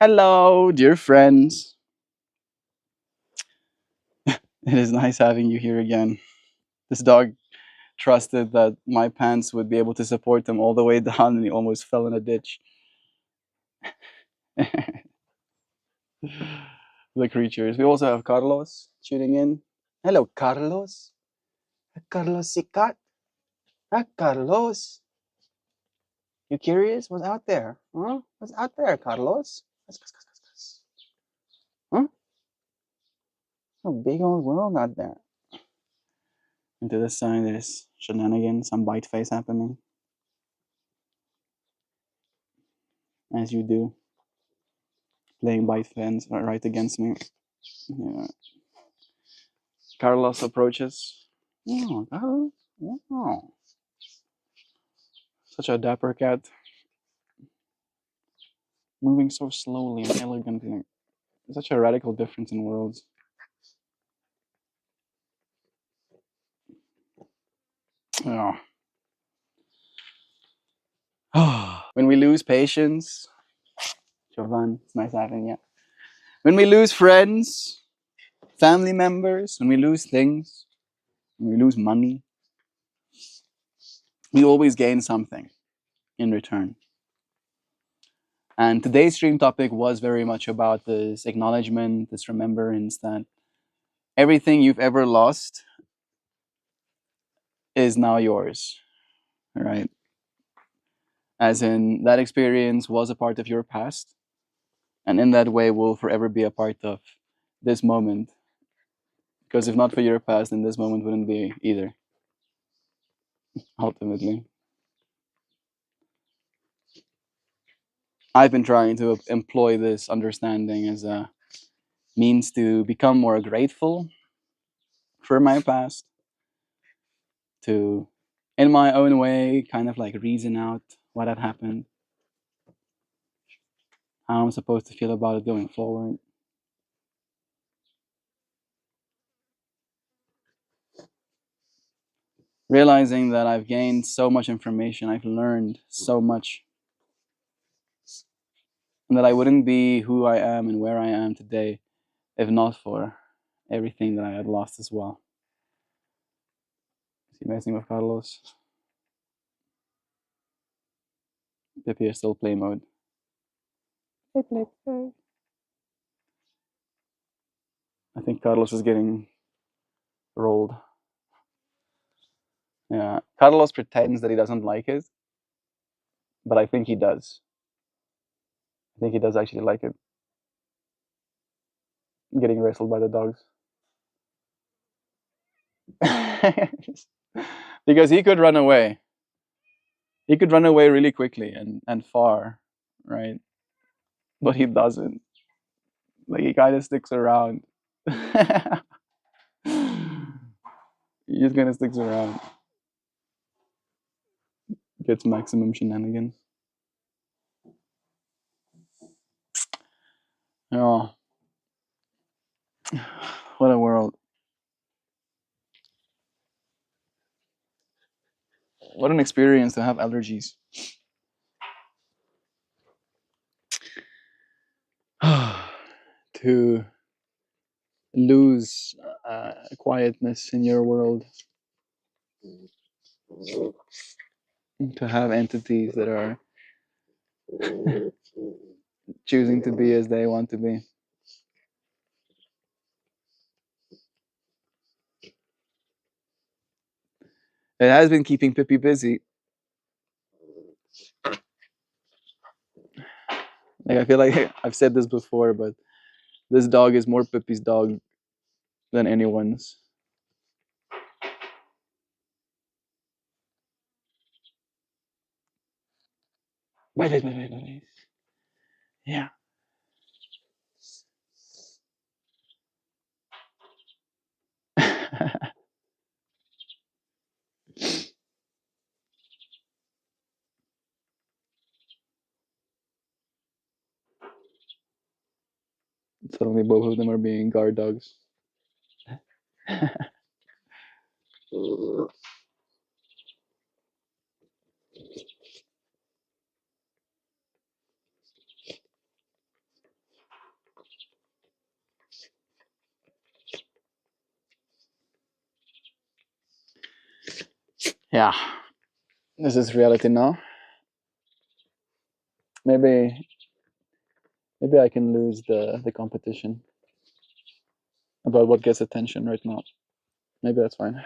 Hello, dear friends. It is nice having you here again. This dog trusted that my pants would be able to support him all the way down, and he almost fell in a ditch. The creatures. We also have Carlos tuning in. Hello, Carlos. Carlos Sikat. Carlos. You curious? What's out there? Huh? What's out there, Carlos? Huh? A big old world out there. And to this side, there's shenanigans, some bite face happening, as you do, playing bite fence right against me. Yeah. Carlos approaches. Oh, Carlos. Wow. Such a dapper cat. Moving so slowly and elegantly. Such a radical difference in worlds. Oh. When we lose patience, Jovan, it's nice having you. When we lose friends, family members, when we lose things, when we lose money, we always gain something in return. And today's stream topic was very much about this acknowledgement, this remembrance that everything you've ever lost is now yours, right? As in, that experience was a part of your past, and in that way will forever be a part of this moment. Because if not for your past, then this moment wouldn't be either, ultimately. I've been trying to employ this understanding as a means to become more grateful for my past, to, in my own way, kind of like reason out what had happened, how I'm supposed to feel about it going forward. Realizing that I've gained so much information, I've learned so much, and that I wouldn't be who I am and where I am today if not for everything that I had lost as well. Is he messing with Carlos? Pepe is still play mode. Play. I think Carlos is getting rolled. Yeah, Carlos pretends that he doesn't like it, but I think he does. I think he does actually like it. Getting wrestled by the dogs. Because he could run away. He could run away really quickly and far, right? But he doesn't. Like, he kind of sticks around. He just kind of sticks around. Gets maximum shenanigans. Oh, what a world. What an experience to have allergies. To lose quietness in your world. To have entities that are choosing to be as they want to be. It has been keeping Pippi busy. Like, I feel like I've said this before, but this dog is more Pippi's dog than anyone's. Wait. Yeah. Suddenly, both of them are being guard dogs. Yeah, this is reality now. Maybe maybe I can lose the competition about what gets attention right now. Maybe that's fine.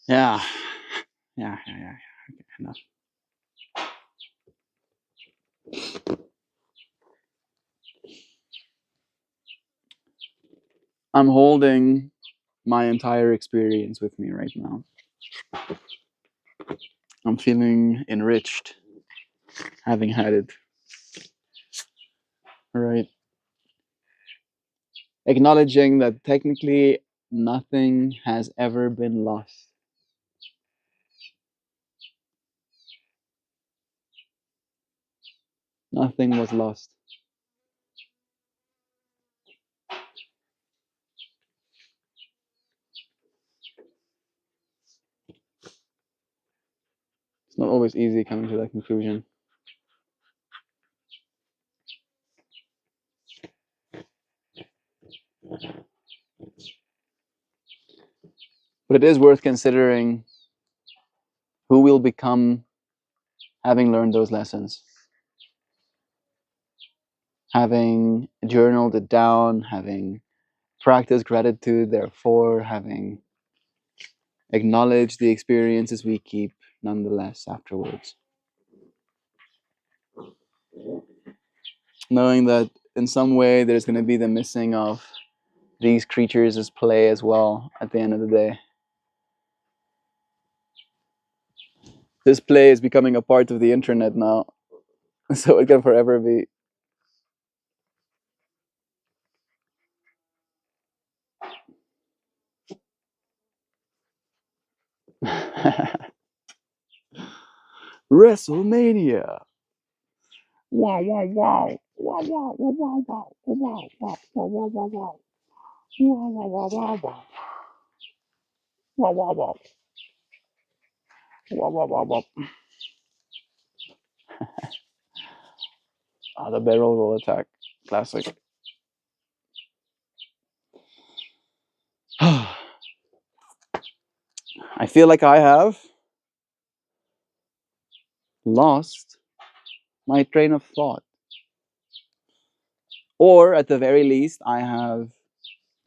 Yeah, yeah. Okay, enough. I'm holding my entire experience with me right now. I'm feeling enriched having had it. Right. Acknowledging that technically nothing has ever been lost. Nothing was lost. It's not always easy coming to that conclusion. But it is worth considering who will become having learned those lessons, having journaled it down, having practiced gratitude, therefore, having acknowledged the experiences we keep nonetheless afterwards. Knowing that in some way there's going to be the missing of these creatures as play as well at the end of the day. This play is becoming a part of the internet now, so it can forever be. WrestleMania. Wow, wow, wow. Wow, wow, wow, wow, wow. Wow, wow, wow, wow, wow, wow. Wow, wow, wow, wow, wow. Wow, wow, wow. Wow, wow, wow, wow. Ah, the barrel roll attack. Classic. I feel like I have lost my train of thought. Or at the very least, I have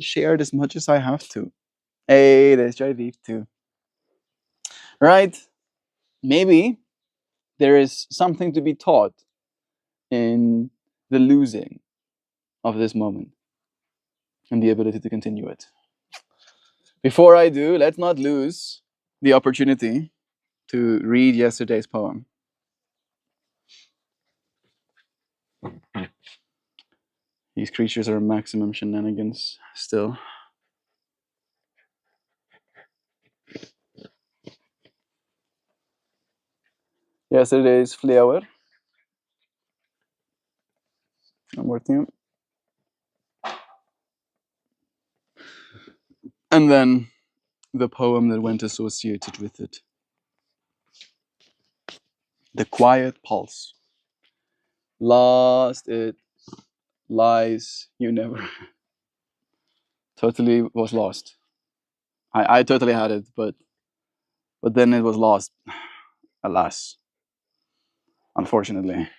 shared as much as I have to. Hey, there's Jaideep too. Right? Maybe there is something to be taught in the losing of this moment and the ability to continue it. Before I do, let's not lose the opportunity to read yesterday's poem. These creatures are maximum shenanigans still. Yesterday's flower. I'm working. And then the poem that went associated with it. The quiet pulse. Lost it lies you never. Totally was lost. I totally had it, but then it was lost. Alas, unfortunately.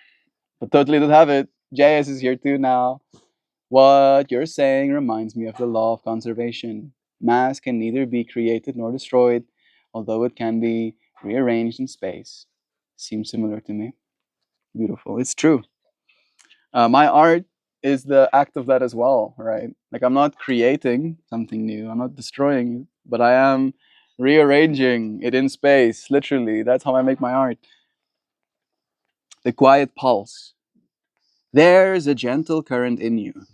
But totally did have it. JS is here too now. What you're saying reminds me of the law of conservation. Mass can neither be created nor destroyed, although it can be rearranged in space. Seems similar to me. Beautiful. It's true. My art is the act of that as well, right? Like I'm not creating something new, I'm not destroying it, but I am rearranging it in space, literally. That's how I make my art. The quiet pulse. There's a gentle current in you.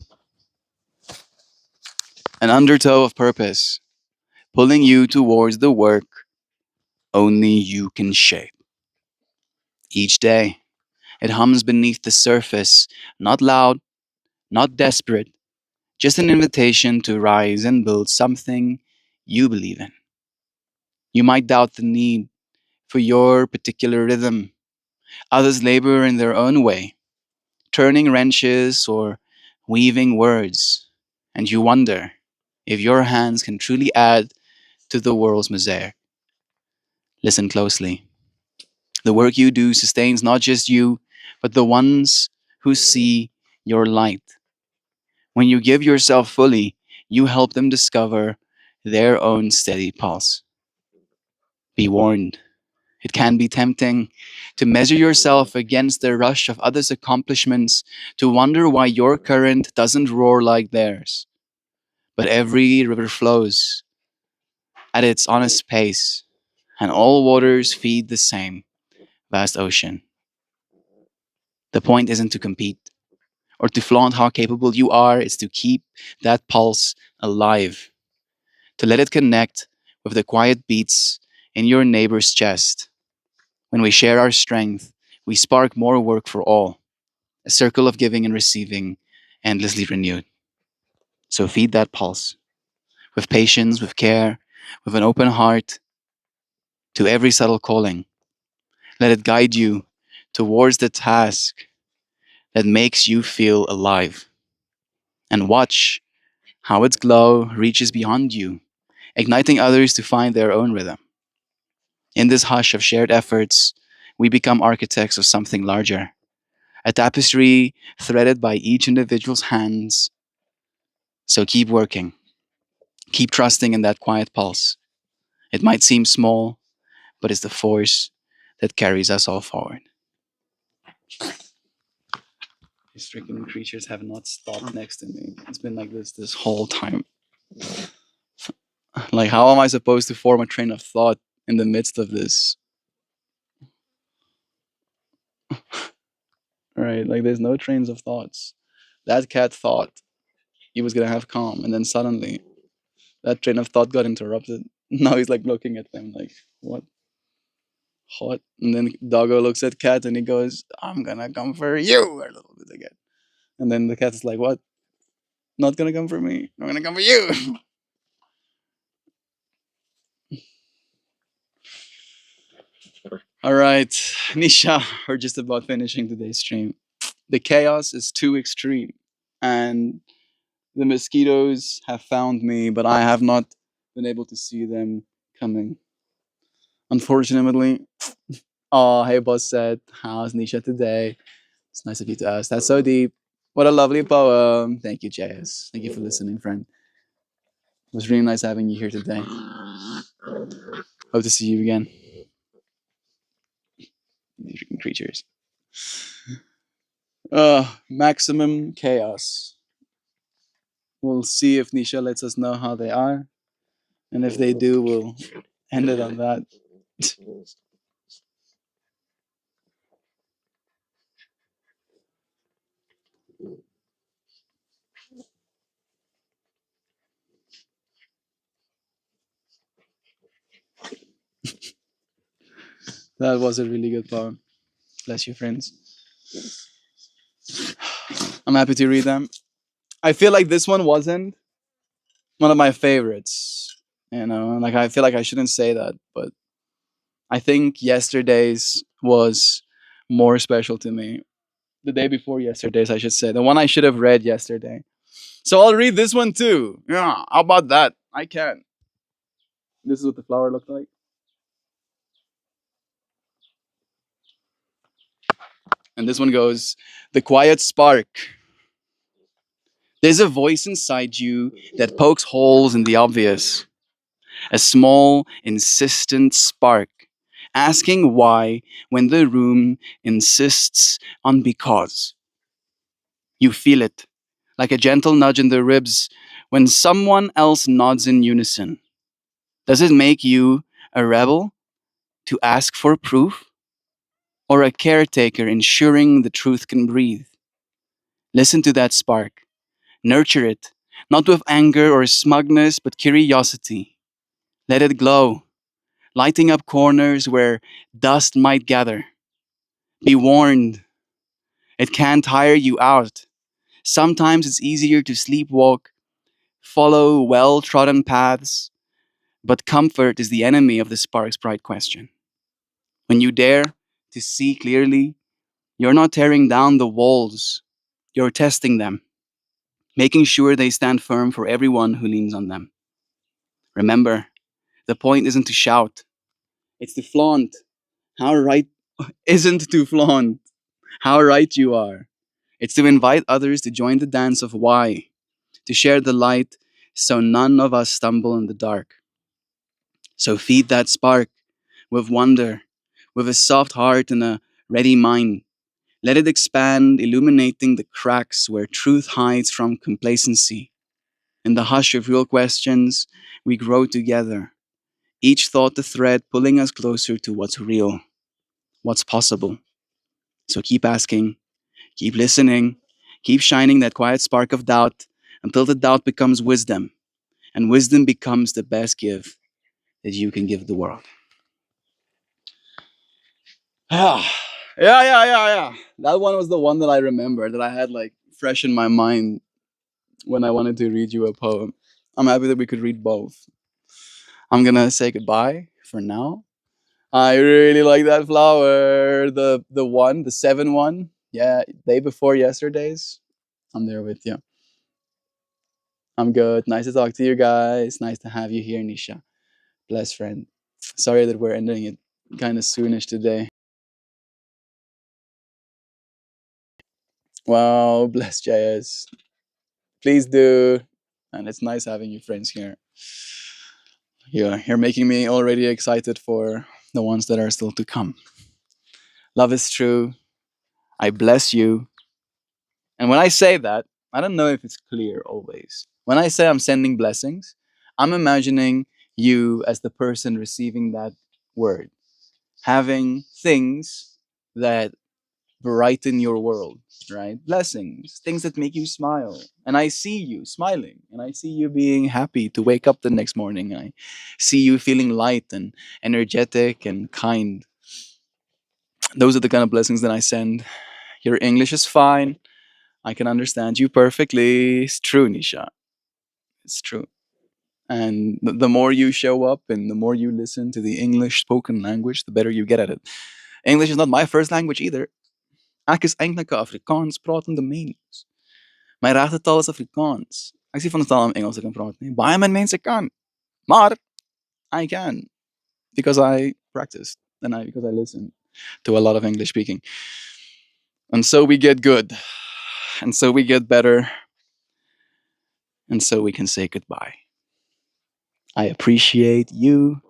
an undertow of purpose, pulling you towards the work only you can shape. Each day, it hums beneath the surface, not loud, not desperate, just an invitation to rise and build something you believe in. You might doubt the need for your particular rhythm. Others labor in their own way, turning wrenches or weaving words, and you wonder if your hands can truly add to the world's mosaic. Listen closely. The work you do sustains not just you, but the ones who see your light. When you give yourself fully, you help them discover their own steady pulse. Be warned, it can be tempting to measure yourself against the rush of others' accomplishments, to wonder why your current doesn't roar like theirs. But every river flows at its honest pace, and all waters feed the same vast ocean. The point isn't to compete or to flaunt how capable you are, it's to keep that pulse alive, to let it connect with the quiet beats in your neighbor's chest. When we share our strength, we spark more work for all, a circle of giving and receiving, endlessly renewed. So feed that pulse with patience, with care, with an open heart to every subtle calling. Let it guide you towards the task that makes you feel alive. And watch how its glow reaches beyond you, igniting others to find their own rhythm. In this hush of shared efforts, we become architects of something larger, a tapestry threaded by each individual's hands. So keep working, keep trusting in that quiet pulse. It might seem small, but it's the force that carries us all forward. These stricken creatures have not stopped next to me. It's been like this whole time. Like, how am I supposed to form a train of thought in the midst of this? Right? Like, there's no trains of thoughts. That cat thought he was gonna have calm, and then suddenly that train of thought got interrupted. Now he's like looking at them like, what? Hot. And then Doggo looks at Cat and he goes, I'm gonna come for you a little bit again. And then the cat is like, what? Not gonna come for me. I'm gonna come for you. All right, Nisha, we're just about finishing today's stream. The chaos is too extreme, and the mosquitoes have found me, but I have not been able to see them coming. Unfortunately. Oh, hey, boss said, how's Nisha today? It's nice of you to ask. That's so deep. What a lovely poem. Thank you, JS. Thank you for listening, friend. It was really nice having you here today. Hope to see you again. These freaking creatures. Maximum chaos. We'll see if Nisha lets us know how they are. And if they do, we'll end it on that. That was a really good poem. Bless you, friends. I'm happy to read them. I feel like this one wasn't one of my favorites. You know, like I feel like I shouldn't say that, but I think yesterday's was more special to me. The day before yesterday's, I should say. The one I should have read yesterday. So I'll read this one too. Yeah, how about that? I can. This is what the flower looked like. And this one goes, The quiet spark. There's a voice inside you that pokes holes in the obvious. A small, insistent spark, asking why when the room insists on because. You feel it, like a gentle nudge in the ribs when someone else nods in unison. Does it make you a rebel to ask for proof, or a caretaker ensuring the truth can breathe? Listen to that spark, nurture it, Not with anger or smugness, but curiosity. Let it glow, lighting up corners where dust might gather. Be warned, it can tire you out. Sometimes it's easier to sleepwalk, follow well trodden paths, but comfort is the enemy of the spark's bright question. When you dare to see clearly, you're not tearing down the walls, you're testing them, making sure they stand firm for everyone who leans on them. Remember, the point isn't to shout, it's to flaunt. How right isn't to flaunt how right you are. It's to invite others to join the dance of why, to share the light so none of us stumble in the dark. So feed that spark with wonder, with a soft heart and a ready mind. Let it expand, illuminating the cracks where truth hides from complacency. In the hush of real questions, we grow together, each thought a thread pulling us closer to what's real, what's possible. So keep asking, keep listening, keep shining that quiet spark of doubt until the doubt becomes wisdom, and wisdom becomes the best gift that you can give the world. Ah, yeah. That one was the one that I remember that I had like fresh in my mind when I wanted to read you a poem. I'm happy that we could read both. I'm gonna say goodbye for now. I really like that flower. The 7 1. Yeah, day before yesterday's. I'm there with you. I'm good. Nice to talk to you guys. Nice to have you here, Nisha. Bless friend. Sorry that we're ending it kind of soonish today. Wow, bless JS. Please do. And it's nice having you friends here. You're making me already excited for the ones that are still to come. Love is true. I bless you. And when I say that, I don't know if it's clear always. When I say I'm sending blessings, I'm imagining you as the person receiving that word, having things that brighten your world, right? Blessings, things that make you smile. And I see you smiling, and I see you being happy to wake up the next morning. And I see you feeling light and energetic and kind. Those are the kind of blessings that I send. Your English is fine. I can understand you perfectly. It's true, Nisha. It's true. And the more you show up and the more you listen to the English spoken language, the better you get at it. English is not my first language either. Ek is eintlik 'n Afrikaans pratende mens. My regte taal is Afrikaans. Ek sê van die taal om Engels te kan praat nie. Baie min mense kan, maar I can because I practiced and because I listen to a lot of English speaking. And so we get good. And so we get better. And so we can say goodbye. I appreciate you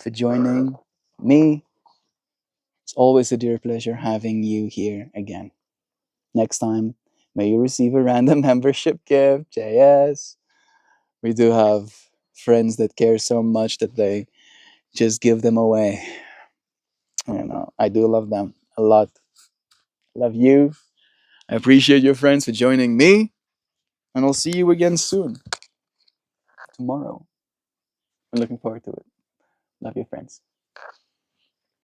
for joining me. It's always a dear pleasure having you here again. Next time, may you receive a random membership gift, JS. We do have friends that care so much that they just give them away. I do love them a lot. Love you. I appreciate your friends for joining me. And I'll see you again soon. Tomorrow. I'm looking forward to it. Love you, friends.